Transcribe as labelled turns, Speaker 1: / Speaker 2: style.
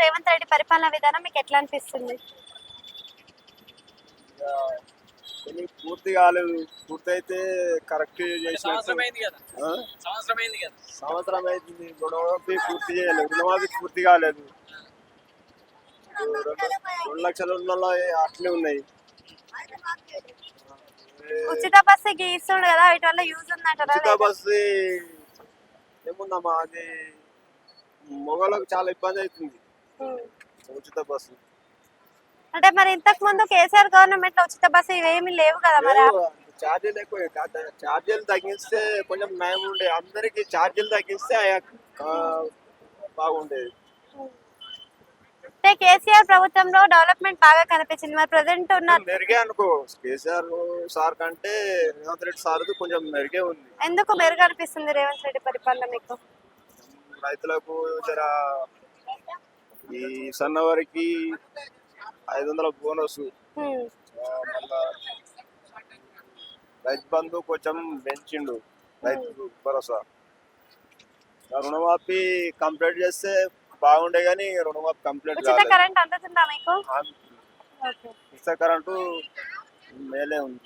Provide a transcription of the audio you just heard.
Speaker 1: రేవంత్ రెడ్డి పరిపాలన విధానం మీకు ఎట్లా అనిపిస్తుంది?
Speaker 2: కొన్ని పూర్తి కాలేదు. పూర్తయితే కరెక్ట్ చేసినట్టు. సంవత్సరం అయింది. రుణమాఫీ పూర్తి చేయలేదు. రుణమాఫీ పూర్తి కాలేదు. 2 లక్షల రుణాలు అట్లే ఉన్నాయి.
Speaker 1: ఉచిత బస్సు గీస్తుండు కదా, వీటి వల్ల యూజ్ ఉందంటారా?
Speaker 2: ఉచిత బస్సు ఏముందమ్మా, అది మొగలకు చాలా ఇబ్బంది అవుతుంది ఉచిత బస్సు.
Speaker 1: అంటే మరి ఇంతకు ముందు కేసీఆర్ గవర్నమెంట్ లో ఉచిత బస్సు ఇవేమి లేవు కదా మరి.
Speaker 2: ఛార్జీలు ఎక్కువ. ఛార్జీలు తగ్గిస్తే కొంచెం నయం ఉండే. అందరికి ఛార్జీలు తగ్గిస్తే బాగుండేది.
Speaker 1: అంటే కేసీఆర్ ప్రభుత్వంలో డెవలప్మెంట్ బాగా కనిపించింది, మరి ప్రెసెంట్ ఉన్న
Speaker 2: మెరుగే అనుకో. కేసీఆర్ సార్ కంటే రేవంత్ రెడ్డి సార్ కొంచెం మెరుగే ఉంది.
Speaker 1: ఎందుకు మెరుగు అనిపిస్తుంది రేవంత్ రెడ్డి పరిపాలన మీకు?
Speaker 2: రైతులకు జర ఈ సన్నవారికి 500 బోనస్, మళ్ళా రైతు బంధు కొంచెం పెంచిండు. రైతు భరోసా రుణమాఫీ కంప్లీట్ చేస్తే బాగుండే, కానీ రుణమాఫీ కంప్లీట్
Speaker 1: ఉచిత కరెంట్ అందుతుందా మీకు?
Speaker 2: ఉచిత కరెంటు మేలే ఉంది.